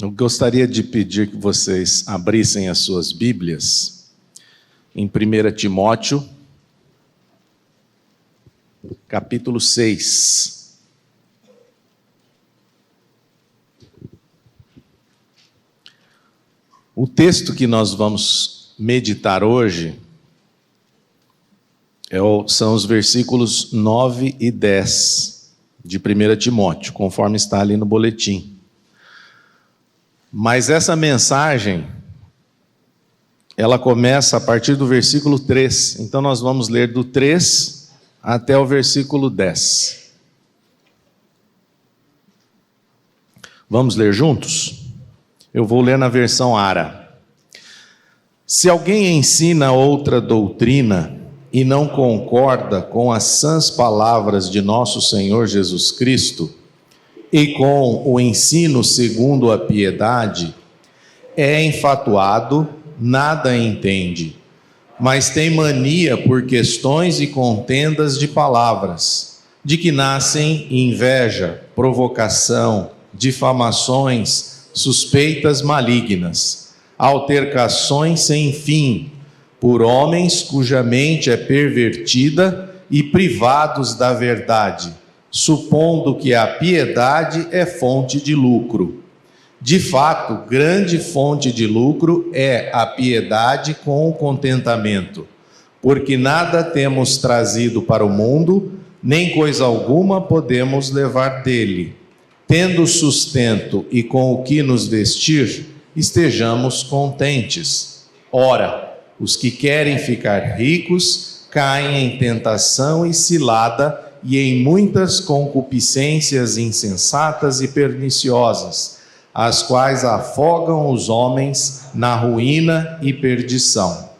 Eu gostaria de pedir que vocês abrissem as suas Bíblias em 1 Timóteo, capítulo 6. O texto que nós vamos meditar hoje são os versículos 9 e 10 de 1 Timóteo, conforme está ali no boletim. Mas essa mensagem, ela começa a partir do versículo 3. Então nós vamos ler do 3 até o versículo 10. Vamos ler juntos? Eu vou ler na versão ARA. Se alguém ensina outra doutrina e não concorda com as sãs palavras de nosso Senhor Jesus Cristo, e com o ensino segundo a piedade, é enfatuado, nada entende, mas tem mania por questões e contendas de palavras, de que nascem inveja, provocação, difamações, suspeitas malignas, altercações sem fim, por homens cuja mente é pervertida e privados da verdade, supondo que a piedade é fonte de lucro. De fato, grande fonte de lucro é a piedade com o contentamento, porque nada temos trazido para o mundo, nem coisa alguma podemos levar dele. Tendo sustento e com o que nos vestir, estejamos contentes. Ora, os que querem ficar ricos caem em tentação e cilada, e em muitas concupiscências insensatas e perniciosas, as quais afogam os homens na ruína e perdição.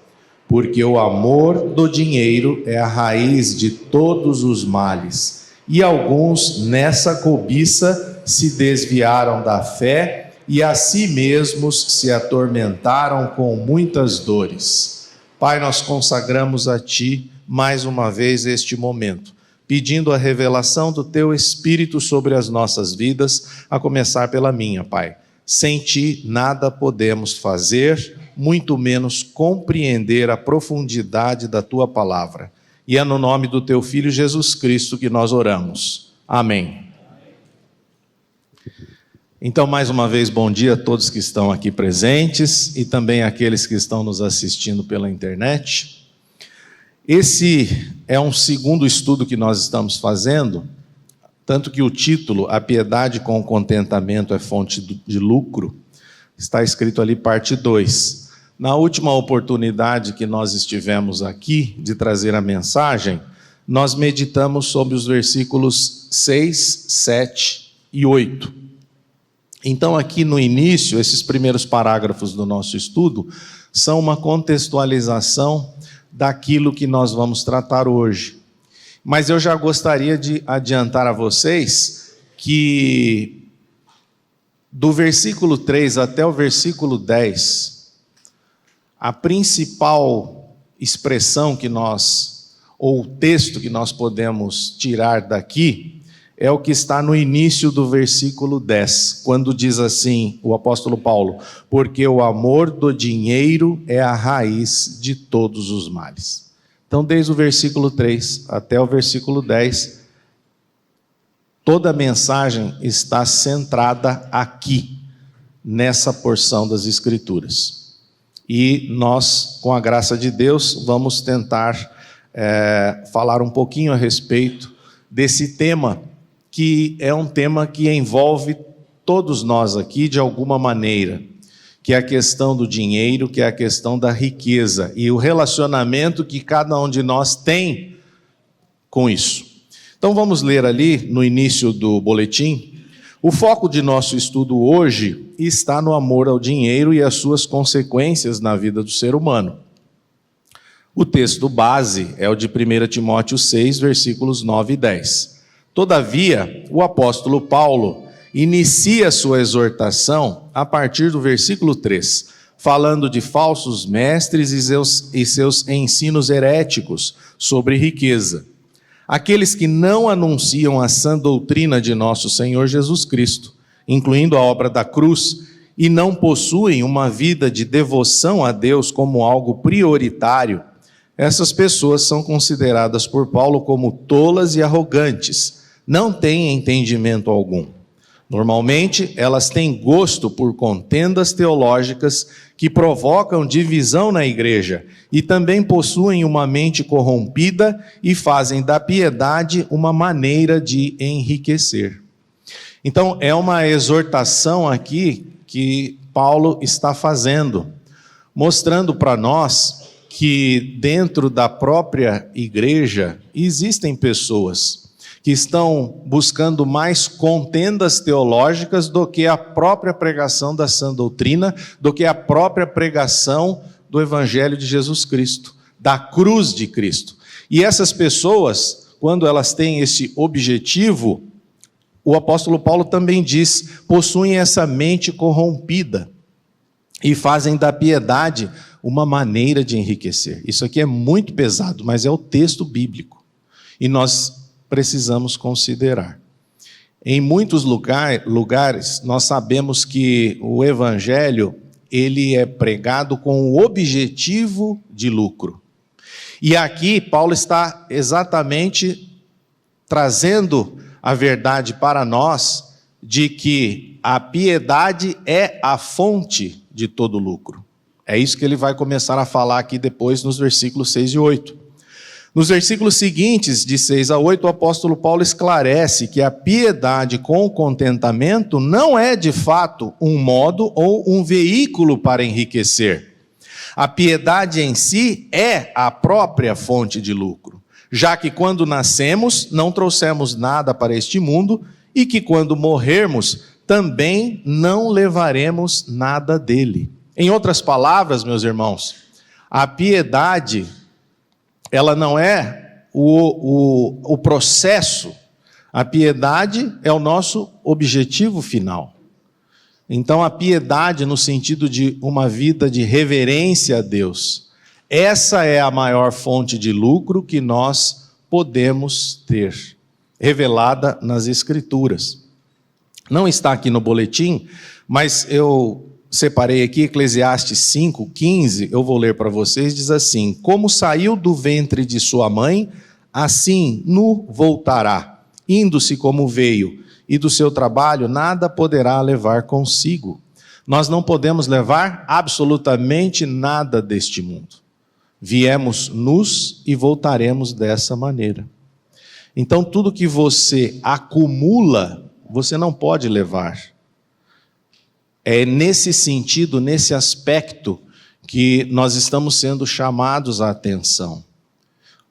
Porque o amor do dinheiro é a raiz de todos os males, e alguns nessa cobiça se desviaram da fé e a si mesmos se atormentaram com muitas dores. Pai, nós consagramos a Ti mais uma vez este momento, pedindo a revelação do Teu Espírito sobre as nossas vidas, a começar pela minha, Pai. Sem Ti nada podemos fazer, muito menos compreender a profundidade da Tua palavra. E é no nome do Teu Filho Jesus Cristo que nós oramos. Amém. Então, mais uma vez, bom dia a todos que estão aqui presentes e também àqueles que estão nos assistindo pela internet. Esse é um segundo estudo que nós estamos fazendo, tanto que o título, A Piedade com o Contentamento é Fonte de Lucro, está escrito ali parte 2. Na última oportunidade que nós estivemos aqui de trazer a mensagem, nós meditamos sobre os versículos 6, 7 e 8. Então aqui no início, esses primeiros parágrafos do nosso estudo são uma contextualização daquilo que nós vamos tratar hoje. Mas eu já gostaria de adiantar a vocês que do versículo 3 até o versículo 10, a principal expressão que nós, ou texto que nós podemos tirar daqui, é o que está no início do versículo 10, quando diz assim, o apóstolo Paulo, porque o amor do dinheiro é a raiz de todos os males. Então, desde o versículo 3 até o versículo 10, toda a mensagem está centrada aqui, nessa porção das Escrituras. E nós, com a graça de Deus, vamos tentar falar um pouquinho a respeito desse tema, que é um tema que envolve todos nós aqui de alguma maneira, que é a questão do dinheiro, que é a questão da riqueza e o relacionamento que cada um de nós tem com isso. Então vamos ler ali no início do boletim. O foco de nosso estudo hoje está no amor ao dinheiro e as suas consequências na vida do ser humano. O texto base é o de 1 Timóteo 6, versículos 9 e 10. Todavia, o apóstolo Paulo inicia sua exortação a partir do versículo 3, falando de falsos mestres e seus ensinos heréticos sobre riqueza. Aqueles que não anunciam a sã doutrina de nosso Senhor Jesus Cristo, incluindo a obra da cruz e não possuem uma vida de devoção a Deus como algo prioritário, essas pessoas são consideradas por Paulo como tolas e arrogantes, não têm entendimento algum. Normalmente, elas têm gosto por contendas teológicas que provocam divisão na igreja e também possuem uma mente corrompida e fazem da piedade uma maneira de enriquecer. Então, é uma exortação aqui que Paulo está fazendo, mostrando para nós que dentro da própria igreja existem pessoas que estão buscando mais contendas teológicas do que a própria pregação da sã doutrina, do que a própria pregação do Evangelho de Jesus Cristo, da cruz de Cristo. E essas pessoas, quando elas têm esse objetivo, o apóstolo Paulo também diz, possuem essa mente corrompida e fazem da piedade uma maneira de enriquecer. Isso aqui é muito pesado, mas é o texto bíblico. E nós precisamos considerar. Em muitos lugares, nós sabemos que o evangelho, ele é pregado com o objetivo de lucro. E aqui, Paulo está exatamente trazendo a verdade para nós de que a piedade é a fonte de todo lucro. É isso que ele vai começar a falar aqui depois nos versículos 6 e 8. Nos versículos seguintes, de 6 a 8, o apóstolo Paulo esclarece que a piedade com contentamento não é de fato um modo ou um veículo para enriquecer. A piedade em si é a própria fonte de lucro, já que quando nascemos não trouxemos nada para este mundo e que quando morrermos também não levaremos nada dele. Em outras palavras, meus irmãos, a piedade, ela não é o processo, a piedade é o nosso objetivo final. Então, a piedade no sentido de uma vida de reverência a Deus, essa é a maior fonte de lucro que nós podemos ter, revelada nas Escrituras. Não está aqui no boletim, mas eu separei aqui Eclesiastes 5:15, eu vou ler para vocês, diz assim: como saiu do ventre de sua mãe, assim nu voltará, indo-se como veio, e do seu trabalho nada poderá levar consigo. Nós não podemos levar absolutamente nada deste mundo. Viemos nus e voltaremos dessa maneira. Então tudo que você acumula, você não pode levar. É nesse sentido, nesse aspecto, que nós estamos sendo chamados à atenção.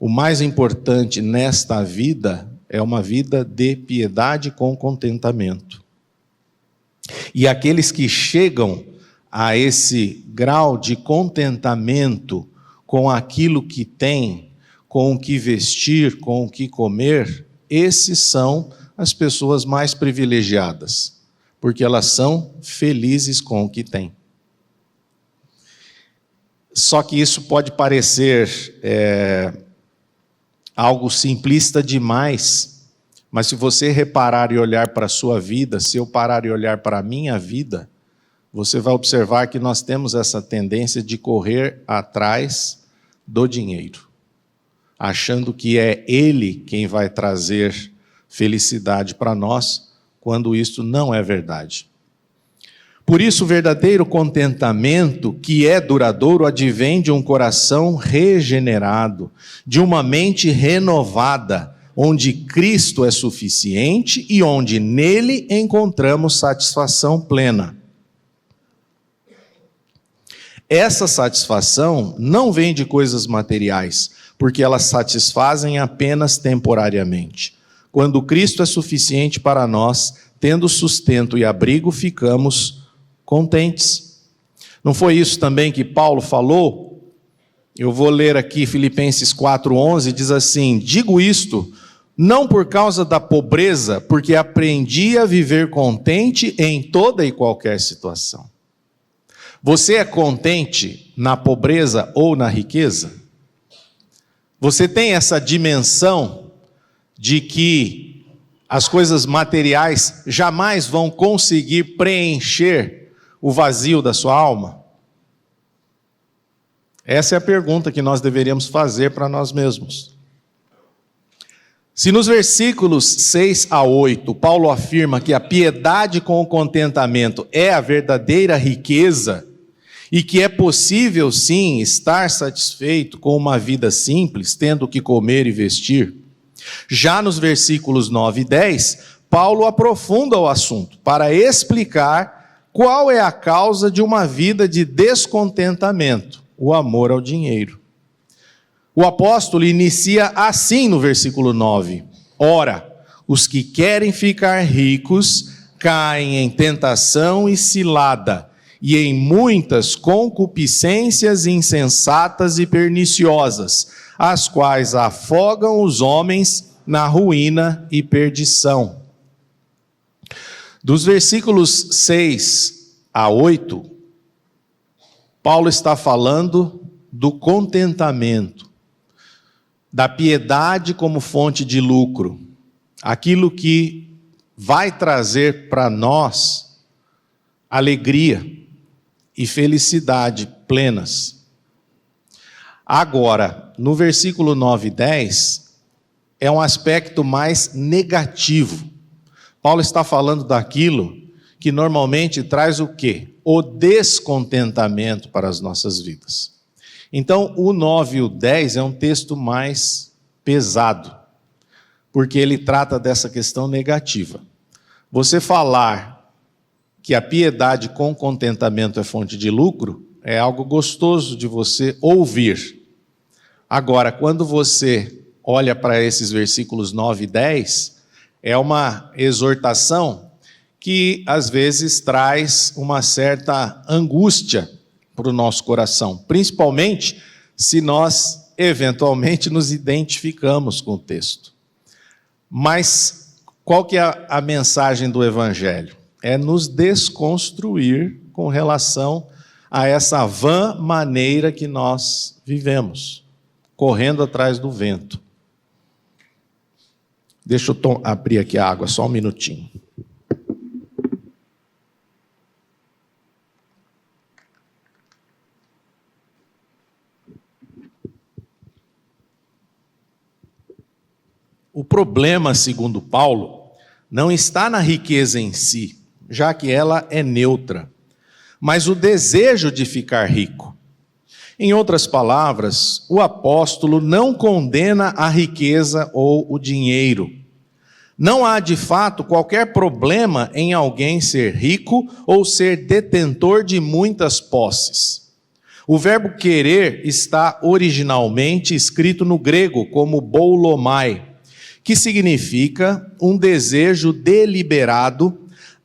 O mais importante nesta vida é uma vida de piedade com contentamento. E aqueles que chegam a esse grau de contentamento com aquilo que têm, com o que vestir, com o que comer, esses são as pessoas mais privilegiadas, porque elas são felizes com o que têm. Só que isso pode parecer algo simplista demais, mas se você reparar e olhar para a sua vida, se eu parar e olhar para a minha vida, você vai observar que nós temos essa tendência de correr atrás do dinheiro, achando que é ele quem vai trazer felicidade para nós, quando isso não é verdade. Por isso, o verdadeiro contentamento, que é duradouro, advém de um coração regenerado, de uma mente renovada, onde Cristo é suficiente e onde nele encontramos satisfação plena. Essa satisfação não vem de coisas materiais, porque elas satisfazem apenas temporariamente. Quando Cristo é suficiente para nós, tendo sustento e abrigo, ficamos contentes. Não foi isso também que Paulo falou? Eu vou ler aqui Filipenses 4:11, diz assim: digo isto, não por causa da pobreza, porque aprendi a viver contente em toda e qualquer situação. Você é contente na pobreza ou na riqueza? Você tem essa dimensão de que as coisas materiais jamais vão conseguir preencher o vazio da sua alma? Essa é a pergunta que nós deveríamos fazer para nós mesmos. Se nos versículos 6 a 8, Paulo afirma que a piedade com o contentamento é a verdadeira riqueza e que é possível, sim, estar satisfeito com uma vida simples, tendo o que comer e vestir, já nos versículos 9 e 10, Paulo aprofunda o assunto para explicar qual é a causa de uma vida de descontentamento: o amor ao dinheiro. O apóstolo inicia assim no versículo 9: Ora, os que querem ficar ricos caem em tentação e cilada, e em muitas concupiscências insensatas e perniciosas, as quais afogam os homens na ruína e perdição. Dos versículos 6 a 8, Paulo está falando do contentamento, da piedade como fonte de lucro, aquilo que vai trazer para nós alegria e felicidade plenas. Agora, no versículo 9 e 10, é um aspecto mais negativo. Paulo está falando daquilo que normalmente traz o quê? O descontentamento para as nossas vidas. Então, o 9 e o 10 é um texto mais pesado, porque ele trata dessa questão negativa. Você falar que a piedade com contentamento é fonte de lucro é algo gostoso de você ouvir. Agora, quando você olha para esses versículos 9 e 10, é uma exortação que às vezes traz uma certa angústia para o nosso coração, principalmente se nós eventualmente nos identificamos com o texto. Mas qual que é a mensagem do Evangelho? É nos desconstruir com relação a essa vã maneira que nós vivemos, correndo atrás do vento. Deixa eu abrir aqui a água, só um minutinho. O problema, segundo Paulo, não está na riqueza em si, já que ela é neutra, mas o desejo de ficar rico. Em outras palavras, o apóstolo não condena a riqueza ou o dinheiro. Não há, de fato, qualquer problema em alguém ser rico ou ser detentor de muitas posses. O verbo querer está originalmente escrito no grego como boulomai, que significa um desejo deliberado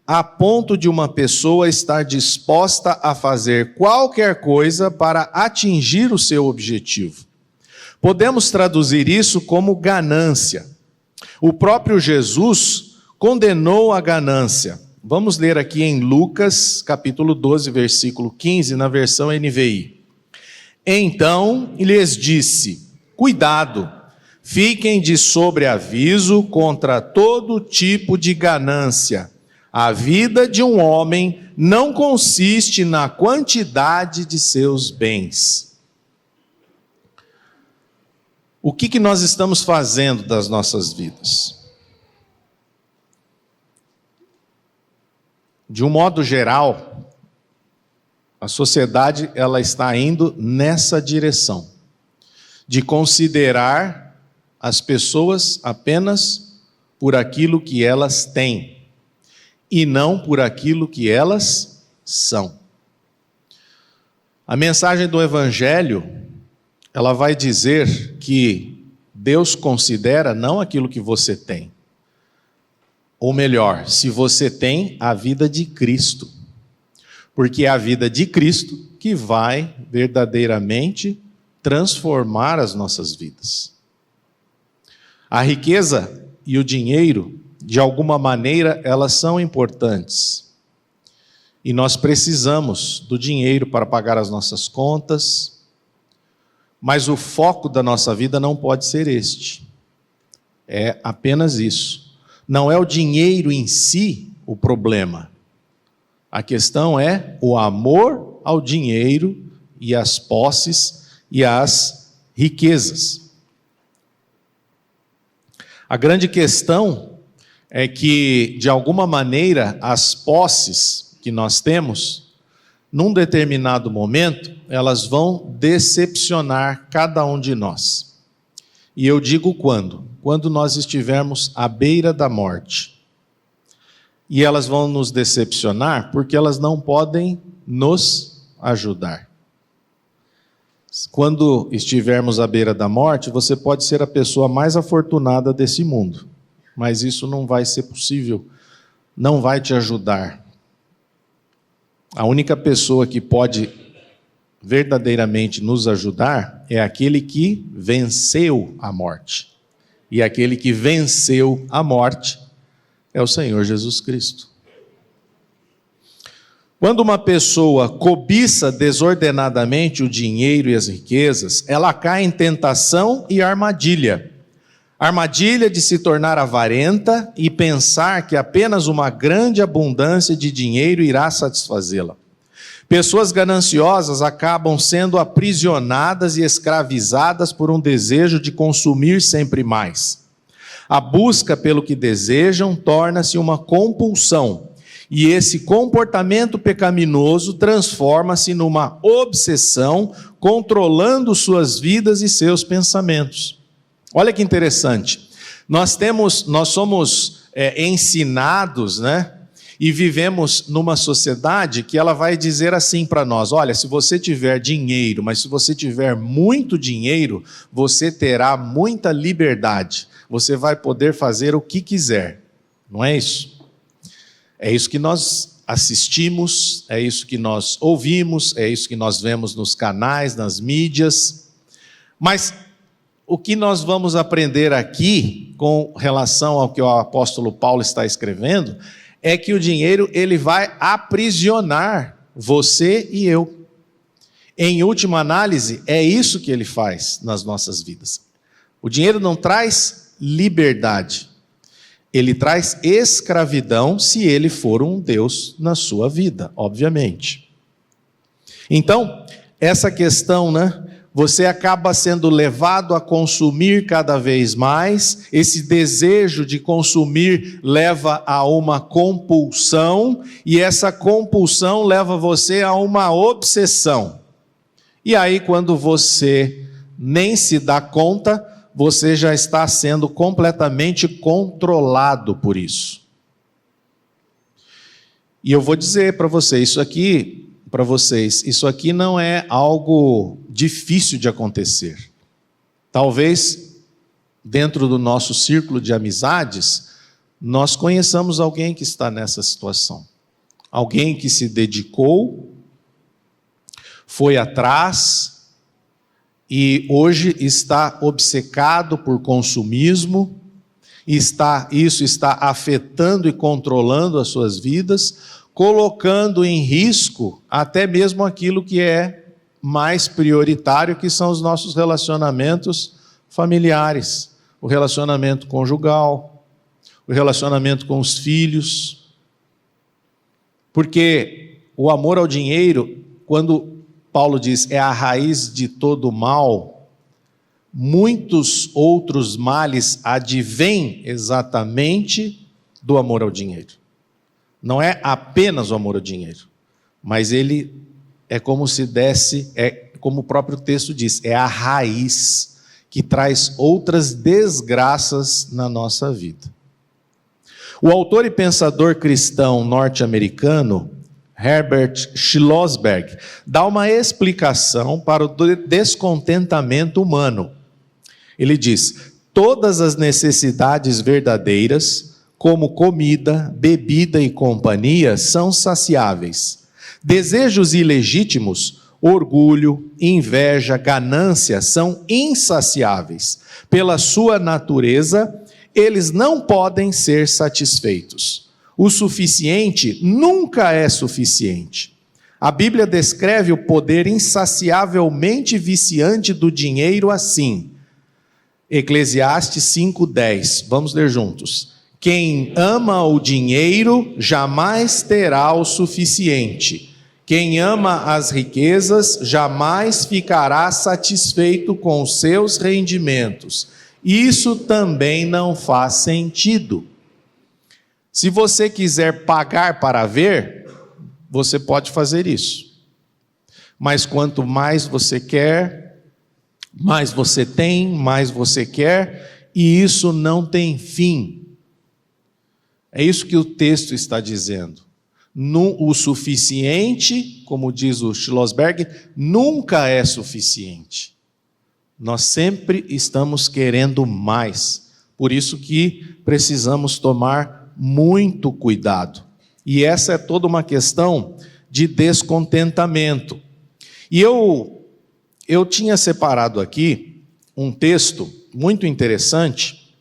a ponto de uma pessoa estar disposta a fazer qualquer coisa para atingir o seu objetivo. Podemos traduzir isso como ganância. O próprio Jesus condenou a ganância. Vamos ler aqui em Lucas, capítulo 12, versículo 15, na versão NVI. Então lhes disse: cuidado, fiquem de sobreaviso contra todo tipo de ganância. A vida de um homem não consiste na quantidade de seus bens. O que nós estamos fazendo das nossas vidas? De um modo geral, a sociedade ela está indo nessa direção, de considerar as pessoas apenas por aquilo que elas têm, e não por aquilo que elas são. A mensagem do Evangelho, ela vai dizer que Deus considera não aquilo que você tem, ou melhor, se você tem a vida de Cristo, porque é a vida de Cristo que vai verdadeiramente transformar as nossas vidas. A riqueza e o dinheiro, de alguma maneira, elas são importantes. E nós precisamos do dinheiro para pagar as nossas contas, mas o foco da nossa vida não pode ser este. É apenas isso. Não é o dinheiro em si o problema. A questão é o amor ao dinheiro e às posses e às riquezas. A grande questão é que, de alguma maneira, as posses que nós temos, num determinado momento, elas vão decepcionar cada um de nós. E eu digo quando? Quando nós estivermos à beira da morte. E elas vão nos decepcionar porque elas não podem nos ajudar. Quando estivermos à beira da morte, você pode ser a pessoa mais afortunada desse mundo, mas isso não vai ser possível, não vai te ajudar. A única pessoa que pode verdadeiramente nos ajudar é aquele que venceu a morte. E aquele que venceu a morte é o Senhor Jesus Cristo. Quando uma pessoa cobiça desordenadamente o dinheiro e as riquezas, ela cai em tentação e armadilha. Armadilha de se tornar avarenta e pensar que apenas uma grande abundância de dinheiro irá satisfazê-la. Pessoas gananciosas acabam sendo aprisionadas e escravizadas por um desejo de consumir sempre mais. A busca pelo que desejam torna-se uma compulsão. E esse comportamento pecaminoso transforma-se numa obsessão, controlando suas vidas e seus pensamentos. Olha que interessante. Nós somos ensinados, né? E vivemos numa sociedade que ela vai dizer assim para nós: olha, se você tiver dinheiro, mas se você tiver muito dinheiro, você terá muita liberdade. Você vai poder fazer o que quiser. Não é isso? É isso que nós assistimos, é isso que nós ouvimos, é isso que nós vemos nos canais, nas mídias. Mas o que nós vamos aprender aqui, com relação ao que o apóstolo Paulo está escrevendo, é que o dinheiro ele vai aprisionar você e eu. Em última análise, é isso que ele faz nas nossas vidas. O dinheiro não traz liberdade. Ele traz escravidão se ele for um Deus na sua vida, obviamente. Então, essa questão, né? Você acaba sendo levado a consumir cada vez mais, esse desejo de consumir leva a uma compulsão, e essa compulsão leva você a uma obsessão. E aí, quando você nem se dá conta, você já está sendo completamente controlado por isso. E eu vou dizer para vocês, isso aqui não é algo difícil de acontecer. Talvez, dentro do nosso círculo de amizades, nós conheçamos alguém que está nessa situação. Alguém que se dedicou, foi atrás, e hoje está obcecado por consumismo, isso está afetando e controlando as suas vidas, colocando em risco até mesmo aquilo que é mais prioritário, que são os nossos relacionamentos familiares, o relacionamento conjugal, o relacionamento com os filhos. Porque o amor ao dinheiro, quando Paulo diz, é a raiz de todo mal, muitos outros males advêm exatamente do amor ao dinheiro. Não é apenas o amor ao dinheiro, mas ele é como se desse, como o próprio texto diz, é a raiz que traz outras desgraças na nossa vida. O autor e pensador cristão norte-americano, Herbert Schlossberg, dá uma explicação para o descontentamento humano. Ele diz: todas as necessidades verdadeiras, como comida, bebida e companhia, são saciáveis. Desejos ilegítimos, orgulho, inveja, ganância, são insaciáveis. Pela sua natureza, eles não podem ser satisfeitos. O suficiente nunca é suficiente. A Bíblia descreve o poder insaciavelmente viciante do dinheiro assim. Eclesiastes 5:10, vamos ler juntos. Quem ama o dinheiro jamais terá o suficiente. Quem ama as riquezas jamais ficará satisfeito com os seus rendimentos. Isso também não faz sentido. Se você quiser pagar para ver, você pode fazer isso. Mas quanto mais você quer, mais você tem, mais você quer, e isso não tem fim. É isso que o texto está dizendo. O suficiente, como diz o Schlossberg, nunca é suficiente. Nós sempre estamos querendo mais. Por isso que precisamos tomar muito cuidado. E essa é toda uma questão de descontentamento. E eu tinha separado aqui um texto muito interessante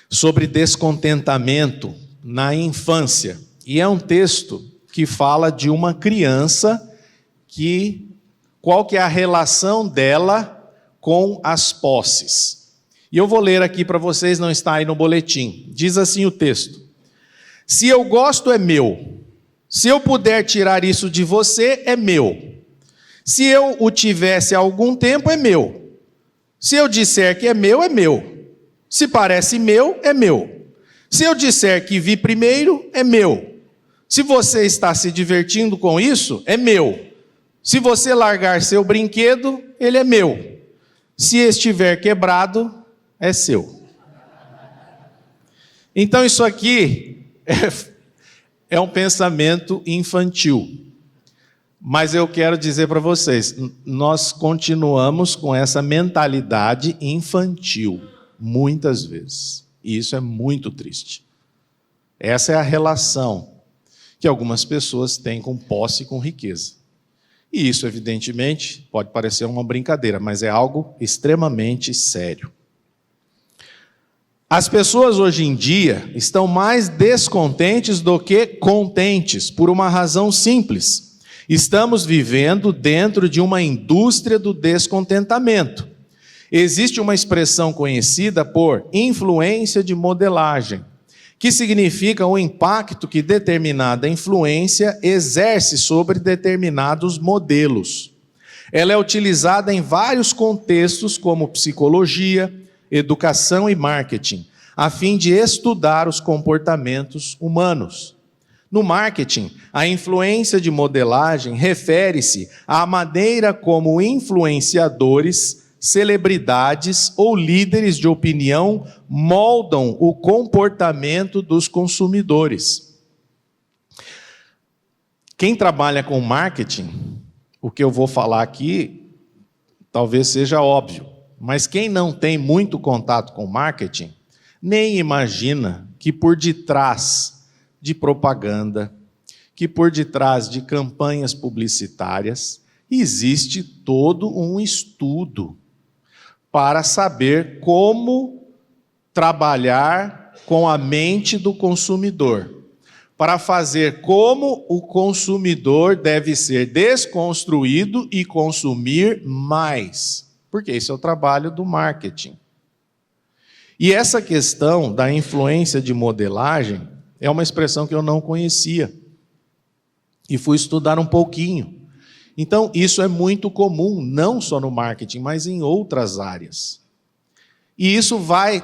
sobre descontentamento na infância. E é um texto que fala de uma criança qual que é a relação dela com as posses. E eu vou ler aqui para vocês, não está aí no boletim. Diz assim o texto: se eu gosto é meu, se eu puder tirar isso de você é meu, se eu o tivesse há algum tempo é meu, se eu disser que é meu, se parece meu, é meu. Se eu disser que vi primeiro, é meu. Se você está se divertindo com isso, é meu. Se você largar seu brinquedo, ele é meu. Se estiver quebrado, é seu. Então isso aqui é um pensamento infantil. Mas eu quero dizer para vocês, nós continuamos com essa mentalidade infantil. Muitas vezes. E isso é muito triste. Essa é a relação que algumas pessoas têm com posse e com riqueza. E isso, evidentemente, pode parecer uma brincadeira, mas é algo extremamente sério. As pessoas hoje em dia estão mais descontentes do que contentes, por uma razão simples. Estamos vivendo dentro de uma indústria do descontentamento. Existe uma expressão conhecida por influência de modelagem, que significa o impacto que determinada influência exerce sobre determinados modelos. Ela é utilizada em vários contextos, como psicologia, educação e marketing, a fim de estudar os comportamentos humanos. No marketing, a influência de modelagem refere-se à maneira como influenciadores, celebridades ou líderes de opinião moldam o comportamento dos consumidores. Quem trabalha com marketing, o que eu vou falar aqui talvez seja óbvio, mas quem não tem muito contato com marketing, nem imagina que por detrás de propaganda, que por detrás de campanhas publicitárias, existe todo um estudo para saber como trabalhar com a mente do consumidor, para fazer como o consumidor deve ser desconstruído e consumir mais, porque esse é o trabalho do marketing. E essa questão da influência de modelagem é uma expressão que eu não conhecia, e fui estudar um pouquinho. Então, isso é muito comum, não só no marketing, mas em outras áreas. E isso vai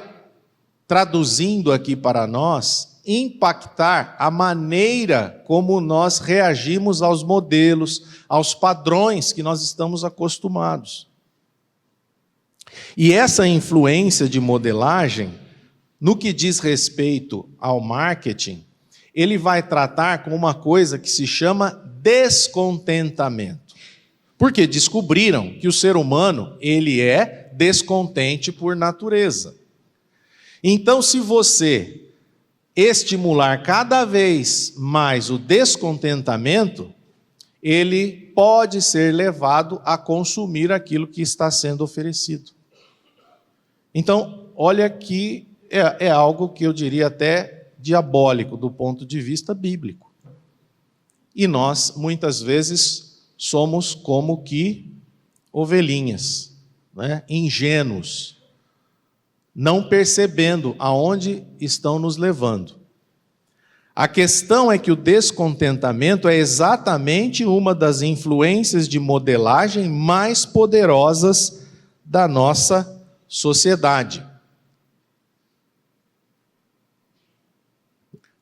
traduzindo aqui para nós, impactar a maneira como nós reagimos aos modelos, aos padrões que nós estamos acostumados. E essa influência de modelagem, no que diz respeito ao marketing, ele vai tratar com uma coisa que se chama descontentamento. Porque descobriram que o ser humano, ele é descontente por natureza. Então, se você estimular cada vez mais o descontentamento, ele pode ser levado a consumir aquilo que está sendo oferecido. Então, olha que é algo que eu diria até diabólico do ponto de vista bíblico. E nós, muitas vezes, somos como que ovelhinhas, né? Ingênuos. não percebendo aonde estão nos levando. A questão é que o descontentamento é exatamente uma das influências de modelagem mais poderosas da nossa sociedade.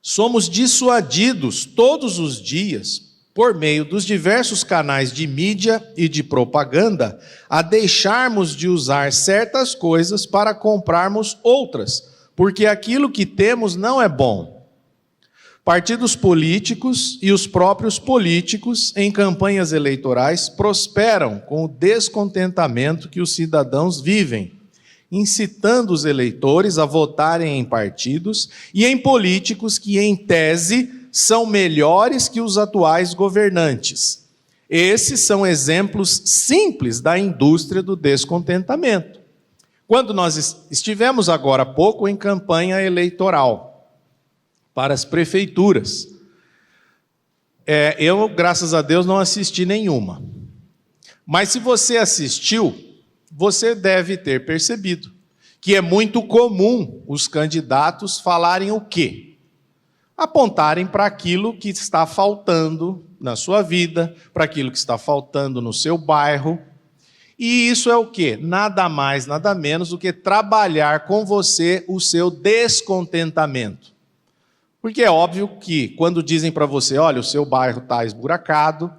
Somos dissuadidos todos os dias, por meio dos diversos canais de mídia e de propaganda, a deixarmos de usar certas coisas para comprarmos outras, porque aquilo que temos não é bom. Partidos políticos e os próprios políticos, em campanhas eleitorais, prosperam com o descontentamento que os cidadãos vivem, incitando os eleitores a votarem em partidos e em políticos que, em tese, são melhores que os atuais governantes. Esses são exemplos simples da indústria do descontentamento. Quando nós estivemos agora há pouco em campanha eleitoral para as prefeituras, eu, graças a Deus, não assisti nenhuma. Mas se você assistiu, você deve ter percebido que é muito comum os candidatos falarem o quê? Apontarem para aquilo que está faltando na sua vida, para aquilo que está faltando no seu bairro. E isso é o quê? Nada mais, nada menos do que trabalhar com você o seu descontentamento. Porque é óbvio que quando dizem para você, olha, o seu bairro está esburacado,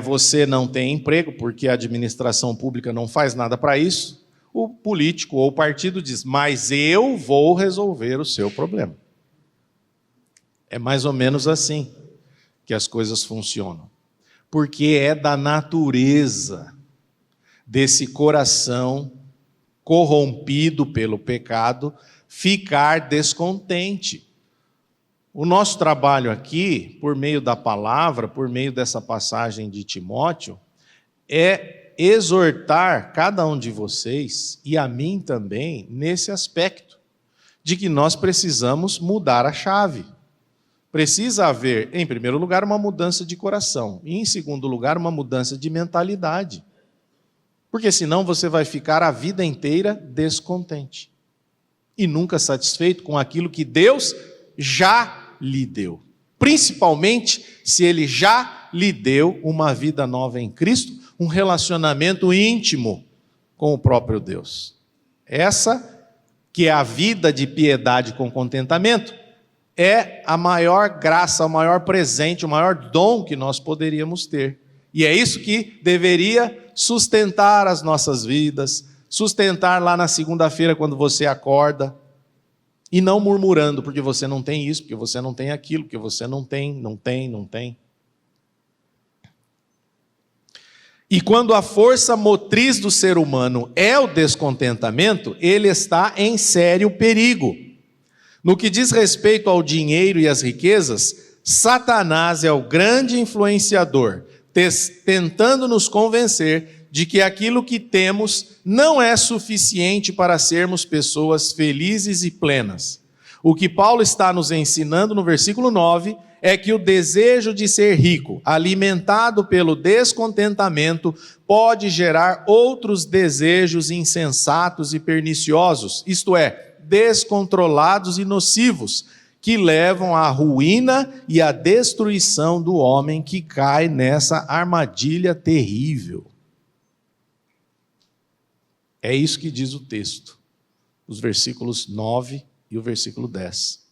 você não tem emprego porque a administração pública não faz nada para isso, o político ou o partido diz, mas eu vou resolver o seu problema. É mais ou menos assim que as coisas funcionam. Porque é da natureza desse coração corrompido pelo pecado ficar descontente. O nosso trabalho aqui, por meio da palavra, por meio dessa passagem de Timóteo, é exortar cada um de vocês, e a mim também, nesse aspecto, de que nós precisamos mudar a chave. Precisa haver, em primeiro lugar, uma mudança de coração, e em segundo lugar, uma mudança de mentalidade. Porque senão você vai ficar a vida inteira descontente, e nunca satisfeito com aquilo que Deus já lhe deu. Principalmente se Ele já lhe deu uma vida nova em Cristo, um relacionamento íntimo com o próprio Deus. Essa que é a vida de piedade com contentamento, é a maior graça, o maior presente, o maior dom que nós poderíamos ter. E é isso que deveria sustentar as nossas vidas, sustentar lá na segunda-feira quando você acorda, e não murmurando, porque você não tem isso, porque você não tem aquilo, porque você não tem. E quando a força motriz do ser humano é o descontentamento, ele está em sério perigo. No que diz respeito ao dinheiro e às riquezas, Satanás é o grande influenciador, tentando nos convencer de que aquilo que temos não é suficiente para sermos pessoas felizes e plenas. O que Paulo está nos ensinando no versículo 9 é que o desejo de ser rico, alimentado pelo descontentamento, pode gerar outros desejos insensatos e perniciosos, isto é, descontrolados e nocivos, que levam à ruína e à destruição do homem que cai nessa armadilha terrível. É isso que diz o texto, os versículos 9 e o versículo 10.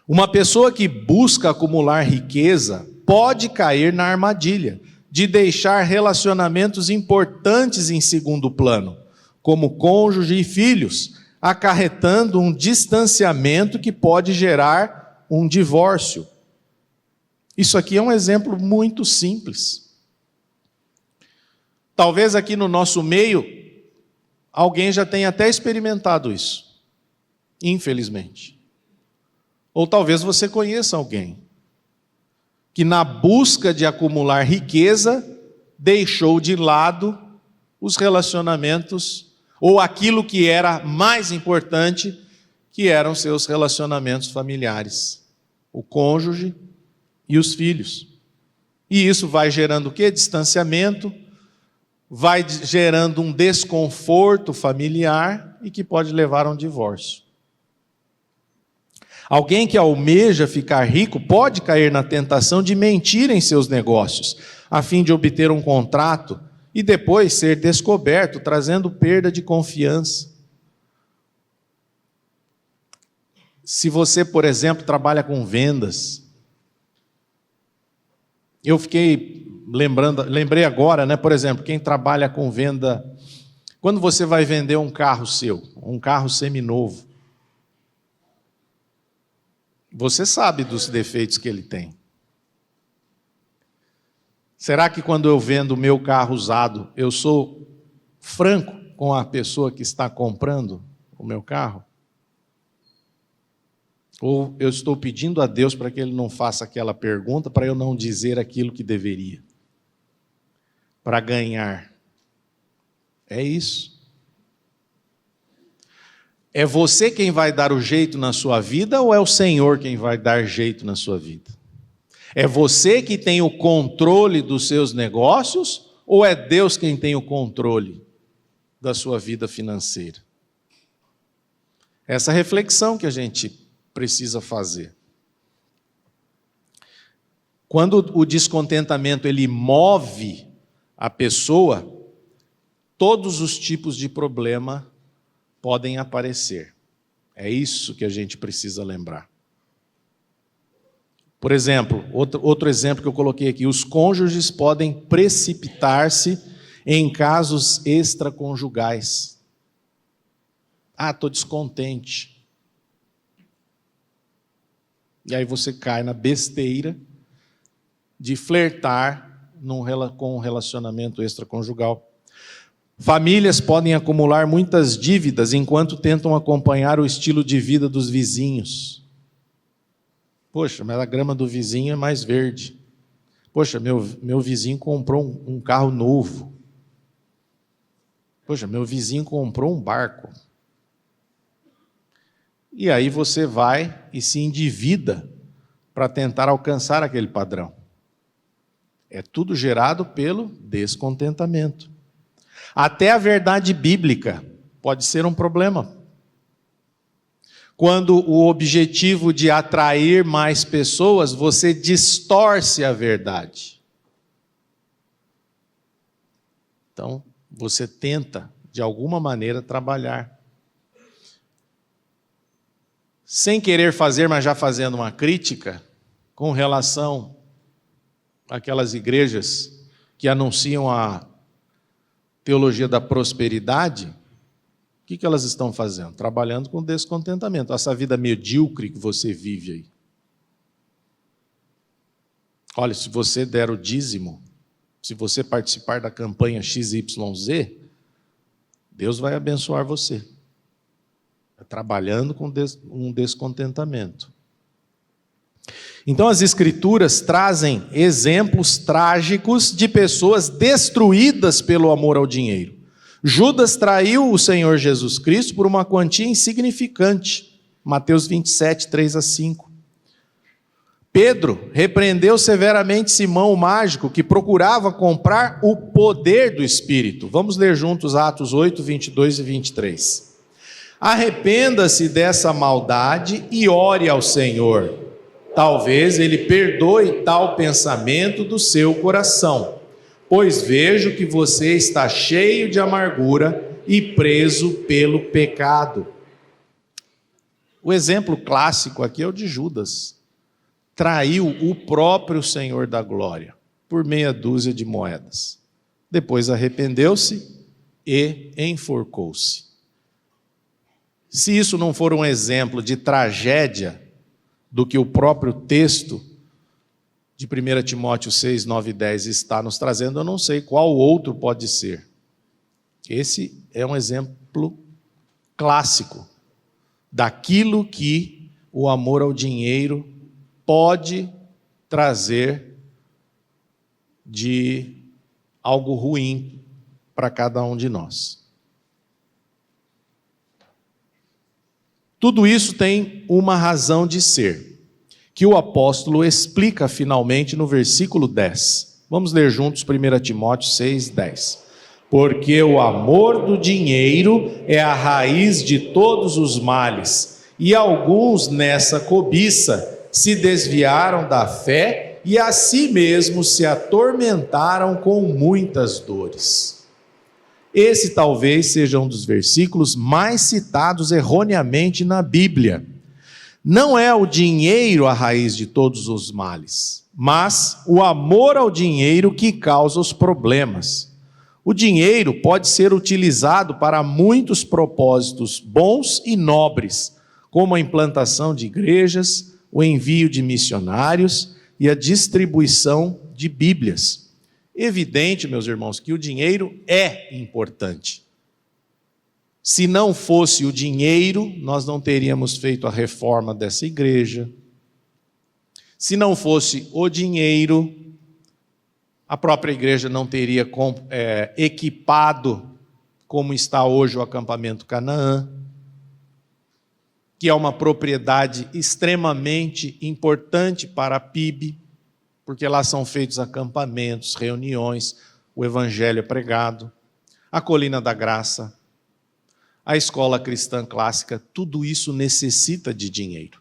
Uma pessoa que busca acumular riqueza pode cair na armadilha de deixar relacionamentos importantes em segundo plano, como cônjuge e filhos, acarretando um distanciamento que pode gerar um divórcio. Isso aqui é um exemplo muito simples. Talvez aqui no nosso meio, alguém já tenha até experimentado isso, infelizmente. Ou talvez você conheça alguém que na busca de acumular riqueza, deixou de lado os relacionamentos, ou aquilo que era mais importante, que eram seus relacionamentos familiares, o cônjuge e os filhos. E isso vai gerando o quê? Distanciamento, vai gerando um desconforto familiar e que pode levar a um divórcio. Alguém que almeja ficar rico pode cair na tentação de mentir em seus negócios, a fim de obter um contrato e depois ser descoberto, trazendo perda de confiança. Se você, por exemplo, trabalha com vendas, eu lembrei agora, né? Por exemplo, quem trabalha com venda, quando você vai vender um carro seu, um carro seminovo, você sabe dos defeitos que ele tem. Será que quando eu vendo o meu carro usado, eu sou franco com a pessoa que está comprando o meu carro? Ou eu estou pedindo a Deus para que Ele não faça aquela pergunta, para eu não dizer aquilo que deveria? Para ganhar. É isso. É você quem vai dar o jeito na sua vida ou é o Senhor quem vai dar jeito na sua vida? É você que tem o controle dos seus negócios ou é Deus quem tem o controle da sua vida financeira? Essa reflexão que a gente precisa fazer. Quando o descontentamento ele move a pessoa, todos os tipos de problema podem aparecer. É isso que a gente precisa lembrar. Por exemplo, outro exemplo que eu coloquei aqui, os cônjuges podem precipitar-se em casos extraconjugais. Estou descontente. E aí você cai na besteira de flertar com um relacionamento extraconjugal. Famílias podem acumular muitas dívidas enquanto tentam acompanhar o estilo de vida dos vizinhos. Poxa, mas a grama do vizinho é mais verde. Poxa, meu vizinho comprou um carro novo. Poxa, meu vizinho comprou um barco. E aí você vai e se endivida para tentar alcançar aquele padrão. É tudo gerado pelo descontentamento. Até a verdade bíblica pode ser um problema. Quando o objetivo de atrair mais pessoas, você distorce a verdade. Então, você tenta, de alguma maneira, trabalhar. Sem querer fazer, mas já fazendo uma crítica, com relação àquelas igrejas que anunciam a teologia da prosperidade, o que elas estão fazendo? Trabalhando com descontentamento, essa vida medíocre que você vive aí. Olha, se você der o dízimo, se você participar da campanha XYZ, Deus vai abençoar você. Trabalhando com um descontentamento. Então as Escrituras trazem exemplos trágicos de pessoas destruídas pelo amor ao dinheiro. Judas traiu o Senhor Jesus Cristo por uma quantia insignificante. Mateus 27, 3-5. Pedro repreendeu severamente Simão o mágico, que procurava comprar o poder do Espírito. Vamos ler juntos Atos 8, 22 e 23. Arrependa-se dessa maldade e ore ao Senhor. Talvez Ele perdoe tal pensamento do seu coração, pois vejo que você está cheio de amargura e preso pelo pecado. O exemplo clássico aqui é o de Judas. Traiu o próprio Senhor da glória por meia dúzia de moedas. Depois arrependeu-se e enforcou-se. Se isso não for um exemplo de tragédia do que o próprio texto de 1 Timóteo 6, 9 e 10 está nos trazendo, eu não sei qual outro pode ser. Esse é um exemplo clássico daquilo que o amor ao dinheiro pode trazer de algo ruim para cada um de nós. Tudo isso tem uma razão de ser, que o apóstolo explica finalmente no versículo 10. Vamos ler juntos 1 Timóteo 6, 10. porque o amor do dinheiro é a raiz de todos os males, e alguns nessa cobiça se desviaram da fé e a si mesmos se atormentaram com muitas dores. Esse talvez seja um dos versículos mais citados erroneamente na Bíblia. Não é o dinheiro a raiz de todos os males, mas o amor ao dinheiro que causa os problemas. O dinheiro pode ser utilizado para muitos propósitos bons e nobres, como a implantação de igrejas, o envio de missionários e a distribuição de Bíblias. Evidente, meus irmãos, que o dinheiro é importante. Se não fosse o dinheiro, nós não teríamos feito a reforma dessa igreja. Se não fosse o dinheiro, a própria igreja não teria equipado como está hoje o acampamento Canaã, que é uma propriedade extremamente importante para a PIB, porque lá são feitos acampamentos, reuniões, o evangelho é pregado, a Colina da Graça, a escola cristã clássica, tudo isso necessita de dinheiro.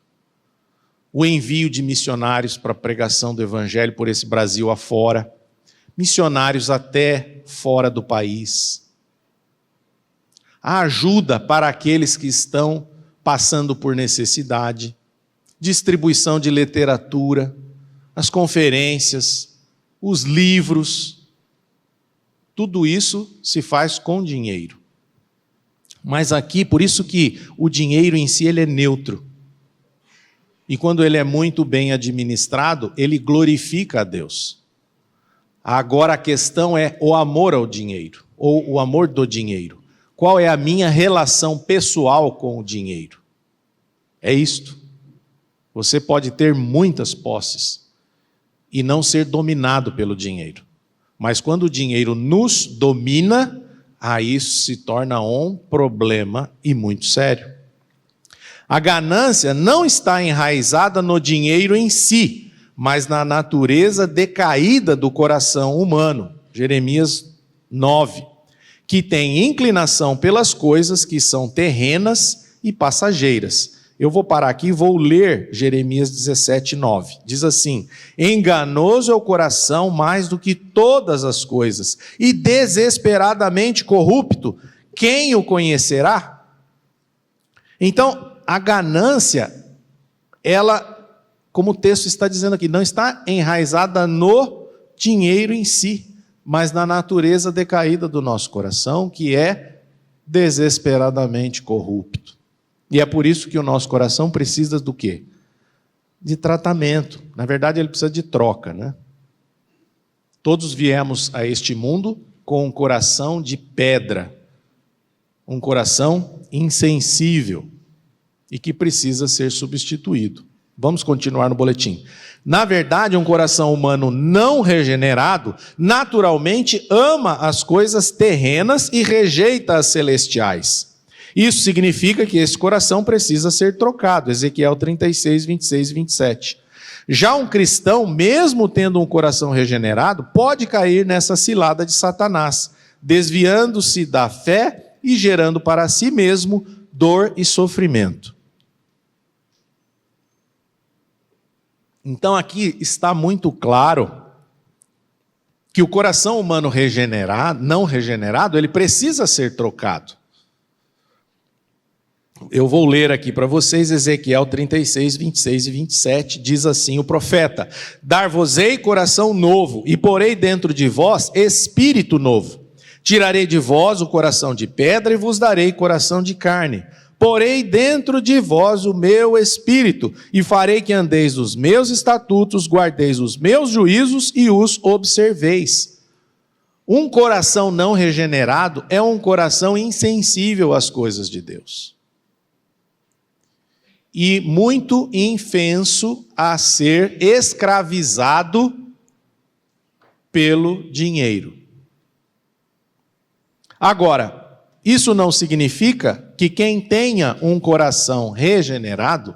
O envio de missionários para a pregação do evangelho por esse Brasil afora, missionários até fora do país. A ajuda para aqueles que estão passando por necessidade, distribuição de literatura, as conferências, os livros, tudo isso se faz com dinheiro. Mas aqui, por isso que o dinheiro em si ele é neutro. E quando ele é muito bem administrado, ele glorifica a Deus. Agora a questão é o amor ao dinheiro, ou o amor do dinheiro. Qual é a minha relação pessoal com o dinheiro? É isto. Você pode ter muitas posses e não ser dominado pelo dinheiro. Mas quando o dinheiro nos domina, aí isso se torna um problema e muito sério. A ganância não está enraizada no dinheiro em si, mas na natureza decaída do coração humano. Jeremias 9, que tem inclinação pelas coisas que são terrenas e passageiras. Eu vou parar aqui e vou ler Jeremias 17, 9. Diz assim: enganoso é o coração mais do que todas as coisas, e desesperadamente corrupto, quem o conhecerá? Então, a ganância, ela, como o texto está dizendo aqui, não está enraizada no dinheiro em si, mas na natureza decaída do nosso coração, que é desesperadamente corrupto. E é por isso que o nosso coração precisa do quê? De tratamento. Na verdade, ele precisa de troca, né? Todos viemos a este mundo com um coração de pedra, um coração insensível e que precisa ser substituído. Vamos continuar no boletim. Na verdade, um coração humano não regenerado, naturalmente ama as coisas terrenas e rejeita as celestiais. Isso significa que esse coração precisa ser trocado. Ezequiel 36, 26 e 27. Já um cristão, mesmo tendo um coração regenerado, pode cair nessa cilada de Satanás, desviando-se da fé e gerando para si mesmo dor e sofrimento. Então aqui está muito claro que o coração humano regenerado, não regenerado, ele precisa ser trocado. Eu vou ler aqui para vocês Ezequiel 36, 26 e 27, diz assim o profeta: dar-vos-ei coração novo, e porei dentro de vós espírito novo. Tirarei de vós o coração de pedra, e vos darei coração de carne. Porei dentro de vós o meu espírito, e farei que andeis nos meus estatutos, guardeis os meus juízos e os observeis. Um coração não regenerado é um coração insensível às coisas de Deus. E muito infenso a ser escravizado pelo dinheiro. Agora, isso não significa que quem tenha um coração regenerado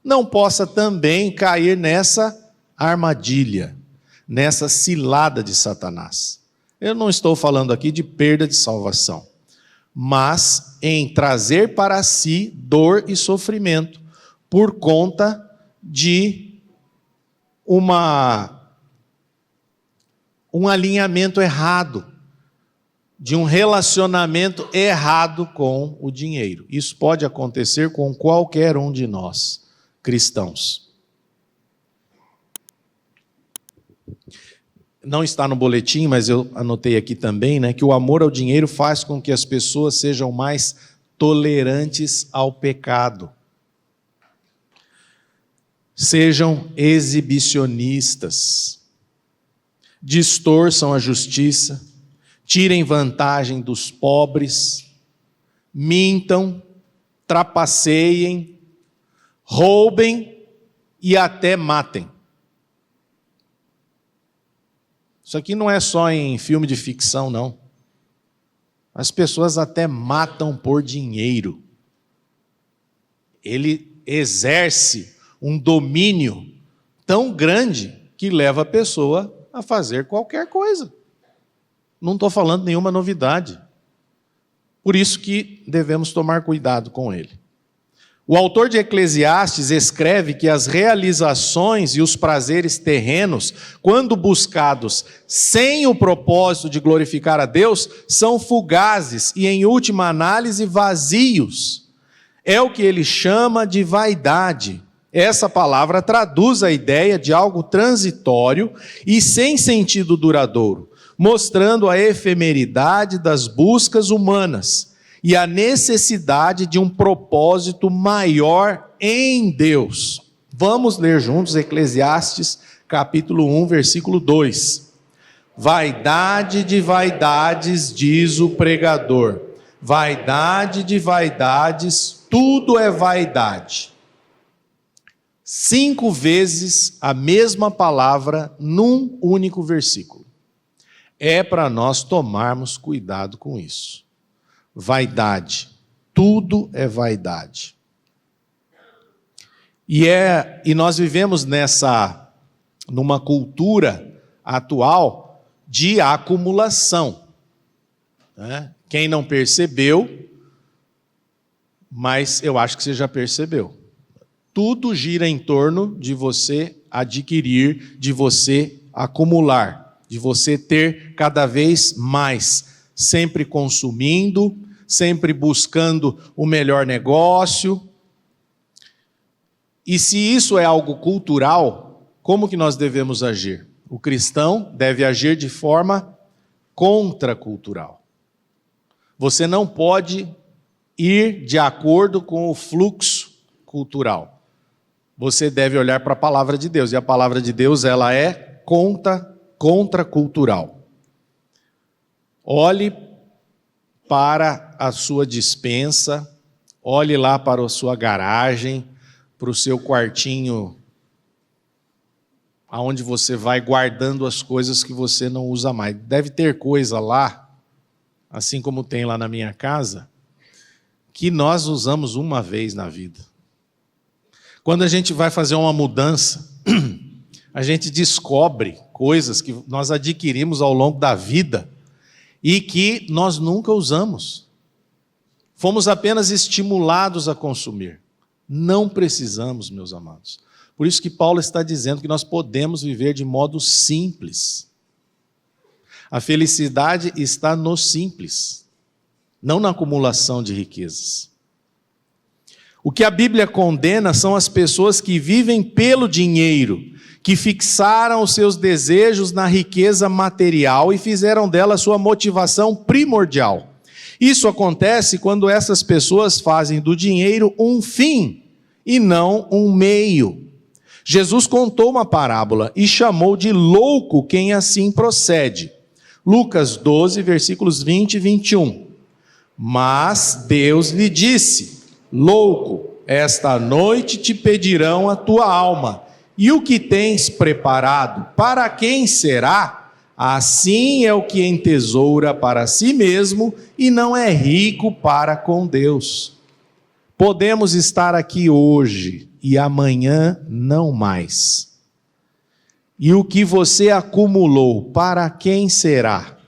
não possa também cair nessa armadilha, nessa cilada de Satanás. Eu não estou falando aqui de perda de salvação, mas em trazer para si dor e sofrimento por conta de um alinhamento errado, de um relacionamento errado com o dinheiro. Isso pode acontecer com qualquer um de nós, cristãos. Não está no boletim, mas eu anotei aqui também, né, que o amor ao dinheiro faz com que as pessoas sejam mais tolerantes ao pecado. Sejam exibicionistas, distorçam a justiça, tirem vantagem dos pobres, mintam, trapaceiem, roubem e até matem. Isso aqui não é só em filme de ficção, não. As pessoas até matam por dinheiro. Ele exerce um domínio tão grande que leva a pessoa a fazer qualquer coisa. Não estou falando nenhuma novidade. Por isso que devemos tomar cuidado com ele. O autor de Eclesiastes escreve que as realizações e os prazeres terrenos, quando buscados sem o propósito de glorificar a Deus, são fugazes e, em última análise, vazios. É o que ele chama de vaidade. Essa palavra traduz a ideia de algo transitório e sem sentido duradouro, mostrando a efemeridade das buscas humanas e a necessidade de um propósito maior em Deus. Vamos ler juntos Eclesiastes, capítulo 1, versículo 2. Vaidade de vaidades, diz o pregador. Vaidade de vaidades, tudo é vaidade. 5 vezes a mesma palavra num único versículo. É para nós tomarmos cuidado com isso. Vaidade, tudo é vaidade. E nós vivemos numa cultura atual de acumulação, né? Quem não percebeu, mas eu acho que você já percebeu. Tudo gira em torno de você adquirir, de você acumular, de você ter cada vez mais, sempre consumindo, sempre buscando o melhor negócio. E se isso é algo cultural, como que nós devemos agir? O cristão deve agir de forma contracultural. Você não pode ir de acordo com o fluxo cultural. Você deve olhar para a palavra de Deus, e a palavra de Deus ela é contracultural. Olhe para a sua despensa, olhe lá para a sua garagem, para o seu quartinho, aonde você vai guardando as coisas que você não usa mais. Deve ter coisa lá, assim como tem lá na minha casa, que nós usamos uma vez na vida. Quando a gente vai fazer uma mudança, a gente descobre coisas que nós adquirimos ao longo da vida e que nós nunca usamos. Fomos apenas estimulados a consumir. Não precisamos, meus amados. Por isso que Paulo está dizendo que nós podemos viver de modo simples. A felicidade está no simples, não na acumulação de riquezas. O que a Bíblia condena são as pessoas que vivem pelo dinheiro, que fixaram os seus desejos na riqueza material e fizeram dela sua motivação primordial. Isso acontece quando essas pessoas fazem do dinheiro um fim e não um meio. Jesus contou uma parábola e chamou de louco quem assim procede. Lucas 12, versículos 20 e 21. Mas Deus lhe disse: louco, esta noite te pedirão a tua alma, e o que tens preparado, para quem será? Assim é o que entesoura para si mesmo e não é rico para com Deus. Podemos estar aqui hoje e amanhã não mais. E o que você acumulou, para quem será?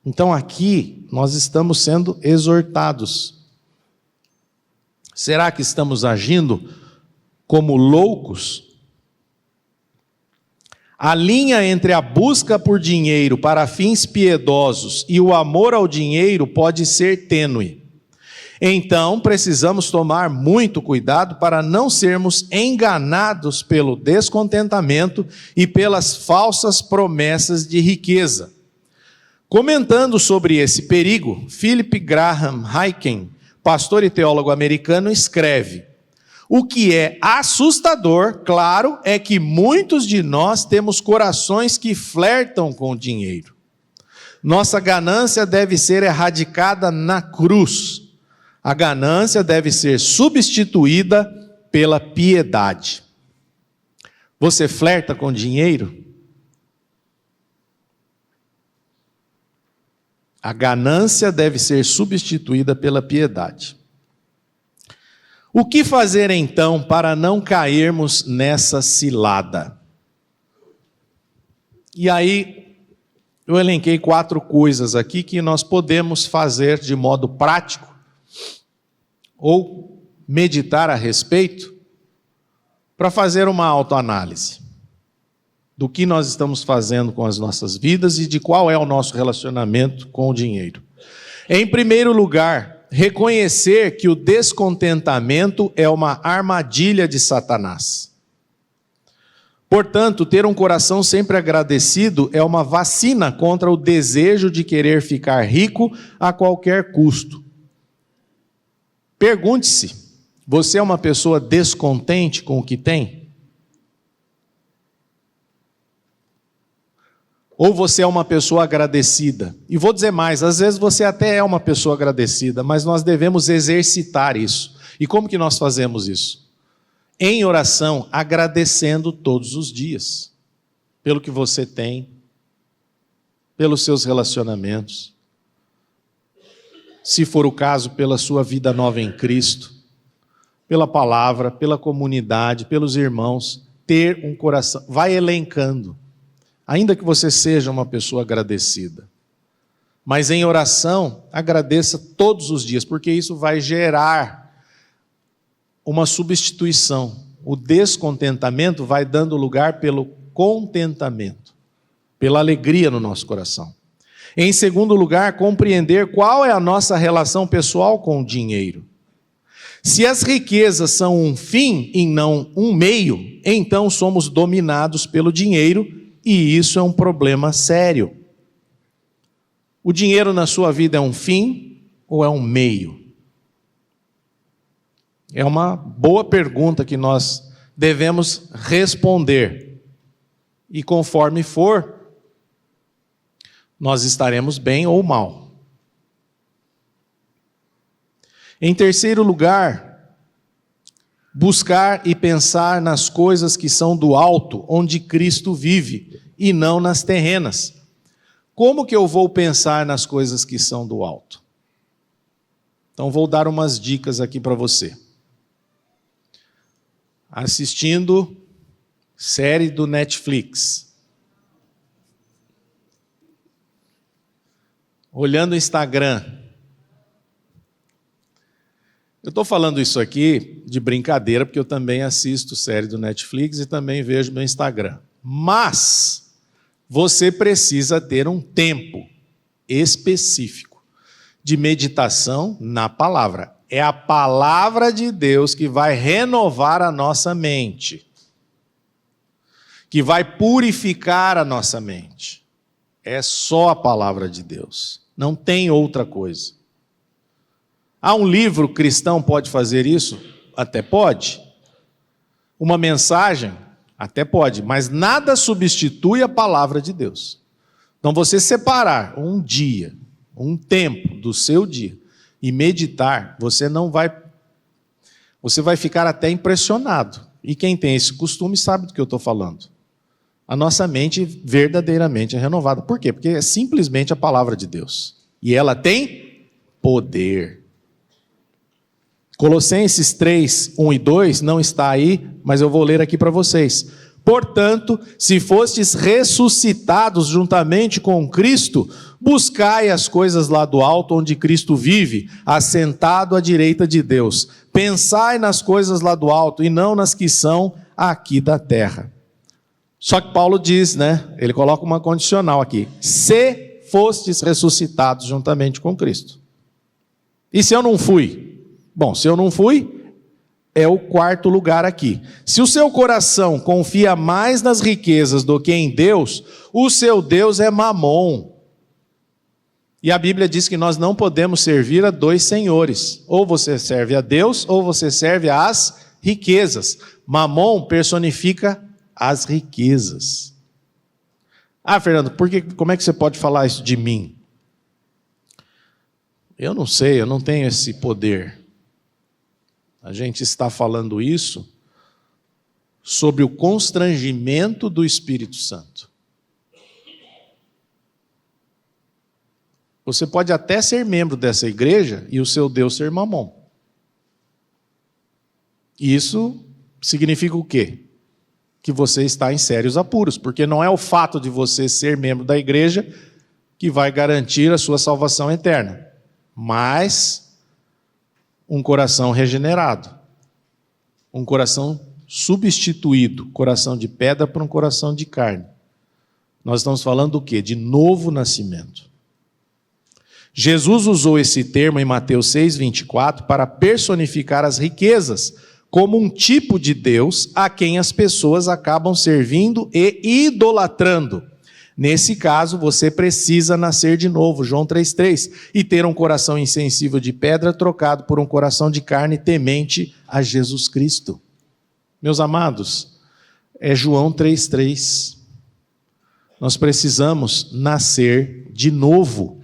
Então aqui nós estamos sendo exortados. Será que estamos agindo como loucos? A linha entre a busca por dinheiro para fins piedosos e o amor ao dinheiro pode ser tênue. Então, precisamos tomar muito cuidado para não sermos enganados pelo descontentamento e pelas falsas promessas de riqueza. Comentando sobre esse perigo, Philip Graham Hyken, pastor e teólogo americano, escreve: o que é assustador, claro, é que muitos de nós temos corações que flertam com o dinheiro. Nossa ganância deve ser erradicada na cruz. A ganância deve ser substituída pela piedade. Você flerta com dinheiro? A ganância deve ser substituída pela piedade. O que fazer então para não cairmos nessa cilada? E aí, eu elenquei 4 coisas aqui que nós podemos fazer de modo prático ou meditar a respeito para fazer uma autoanálise do que nós estamos fazendo com as nossas vidas e de qual é o nosso relacionamento com o dinheiro. Em primeiro lugar, reconhecer que o descontentamento é uma armadilha de Satanás. Portanto, ter um coração sempre agradecido é uma vacina contra o desejo de querer ficar rico a qualquer custo. Pergunte-se, você é uma pessoa descontente com o que tem? Ou você é uma pessoa agradecida? E vou dizer mais, às vezes você até é uma pessoa agradecida, mas nós devemos exercitar isso. E como que nós fazemos isso? Em oração, agradecendo todos os dias, pelo que você tem, pelos seus relacionamentos, se for o caso, pela sua vida nova em Cristo, pela palavra, pela comunidade, pelos irmãos, ter um coração, vai elencando, ainda que você seja uma pessoa agradecida, mas em oração, agradeça todos os dias, porque isso vai gerar uma substituição. O descontentamento vai dando lugar pelo contentamento, pela alegria no nosso coração. Em segundo lugar, compreender qual é a nossa relação pessoal com o dinheiro. Se as riquezas são um fim e não um meio, então somos dominados pelo dinheiro e isso é um problema sério. O dinheiro na sua vida é um fim ou é um meio? É uma boa pergunta que nós devemos responder. E conforme for, nós estaremos bem ou mal. Em terceiro lugar, buscar e pensar nas coisas que são do alto, onde Cristo vive, e não nas terrenas. Como que eu vou pensar nas coisas que são do alto? Então vou dar umas dicas aqui para você. Assistindo série do Netflix. Olhando o Instagram. Eu estou falando isso aqui de brincadeira, porque eu também assisto série do Netflix e também vejo meu Instagram. Mas você precisa ter um tempo específico de meditação na palavra. É a palavra de Deus que vai renovar a nossa mente, que vai purificar a nossa mente. É só a palavra de Deus, não tem outra coisa. Ah, um livro cristão pode fazer isso? Até pode. Uma mensagem? Até pode, mas nada substitui a palavra de Deus. Então você separar um dia, um tempo do seu dia e meditar, você vai ficar até impressionado. E quem tem esse costume sabe do que eu estou falando. A nossa mente verdadeiramente é renovada. Por quê? Porque é simplesmente a palavra de Deus. E ela tem poder. Colossenses 3, 1 e 2 não está aí, mas eu vou ler aqui para vocês. Portanto, se fostes ressuscitados juntamente com Cristo, buscai as coisas lá do alto, onde Cristo vive, assentado à direita de Deus. Pensai nas coisas lá do alto, e não nas que são aqui da terra. Só que Paulo diz, né? Ele coloca uma condicional aqui. Se fostes ressuscitados juntamente com Cristo. E se eu não fui? Bom, se eu não fui, é o quarto lugar aqui. Se o seu coração confia mais nas riquezas do que em Deus, o seu Deus é Mamom. E a Bíblia diz que nós não podemos servir a dois senhores. Ou você serve a Deus, ou você serve às riquezas. Mamom personifica as riquezas. Ah, Fernando, como é que você pode falar isso de mim? Eu não sei, eu não tenho esse poder. A gente está falando isso sobre o constrangimento do Espírito Santo. Você pode até ser membro dessa igreja e o seu Deus ser Mamom. Isso significa o quê? Que você está em sérios apuros, porque não é o fato de você ser membro da igreja que vai garantir a sua salvação eterna, mas um coração regenerado, um coração substituído, coração de pedra por um coração de carne. Nós estamos falando do quê? De novo nascimento. Jesus usou esse termo em Mateus 6,24 para personificar as riquezas como um tipo de Deus a quem as pessoas acabam servindo e idolatrando. Nesse caso, você precisa nascer de novo, João 3,3, e ter um coração insensível de pedra trocado por um coração de carne temente a Jesus Cristo. Meus amados, é João 3,3. Nós precisamos nascer de novo,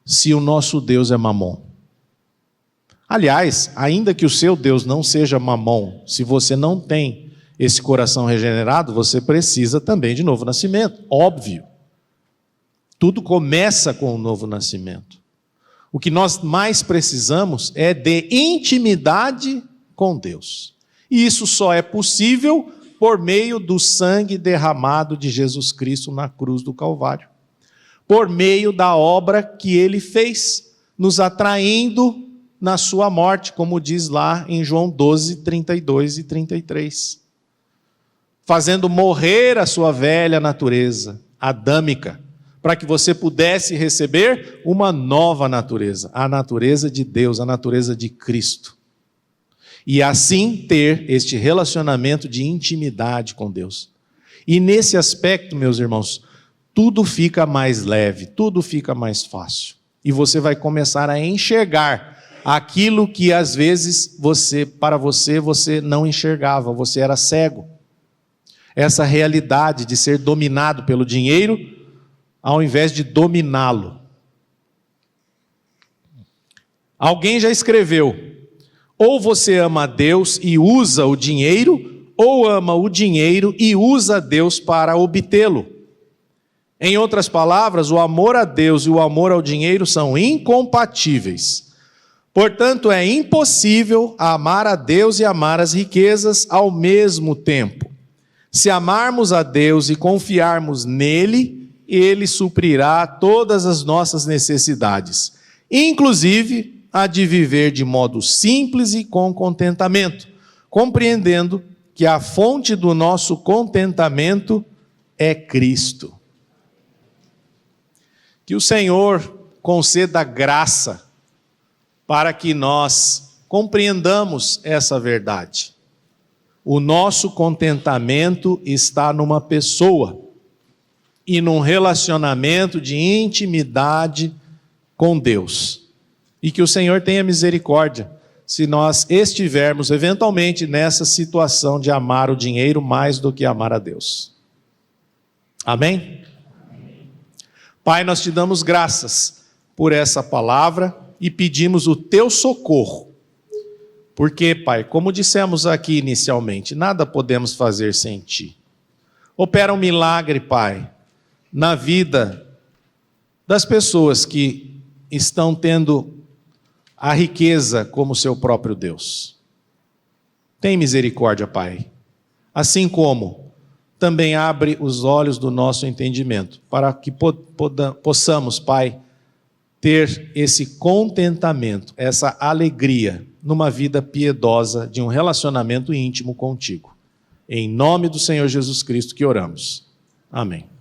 se o nosso Deus é Mamom. Aliás, ainda que o seu Deus não seja Mamom, se você não tem esse coração regenerado, você precisa também de novo nascimento, óbvio. Tudo começa com o novo nascimento. O que nós mais precisamos é de intimidade com Deus. E isso só é possível por meio do sangue derramado de Jesus Cristo na cruz do Calvário. Por meio da obra que ele fez, nos atraindo na sua morte, como diz lá em João 12, 32 e 33. Fazendo morrer a sua velha natureza, adâmica, para que você pudesse receber uma nova natureza, a natureza de Deus, a natureza de Cristo. E assim ter este relacionamento de intimidade com Deus. E nesse aspecto, meus irmãos, tudo fica mais leve, tudo fica mais fácil. E você vai começar a enxergar aquilo que às vezes para você não enxergava, você era cego. Essa realidade de ser dominado pelo dinheiro, ao invés de dominá-lo. Alguém já escreveu: ou você ama a Deus e usa o dinheiro, ou ama o dinheiro e usa Deus para obtê-lo. Em outras palavras, o amor a Deus e o amor ao dinheiro são incompatíveis. Portanto, é impossível amar a Deus e amar as riquezas ao mesmo tempo. Se amarmos a Deus e confiarmos nele, ele suprirá todas as nossas necessidades, inclusive a de viver de modo simples e com contentamento, compreendendo que a fonte do nosso contentamento é Cristo. Que o Senhor conceda graça para que nós compreendamos essa verdade. O nosso contentamento está numa pessoa e num relacionamento de intimidade com Deus. E que o Senhor tenha misericórdia se nós estivermos eventualmente nessa situação de amar o dinheiro mais do que amar a Deus. Amém? Pai, nós te damos graças por essa palavra e pedimos o teu socorro. Porque, Pai, como dissemos aqui inicialmente, nada podemos fazer sem ti. Opera um milagre, Pai, na vida das pessoas que estão tendo a riqueza como seu próprio Deus. Tem misericórdia, Pai. Assim como também abre os olhos do nosso entendimento, para que possamos, Pai, ter esse contentamento, essa alegria numa vida piedosa de um relacionamento íntimo contigo. Em nome do Senhor Jesus Cristo que oramos. Amém.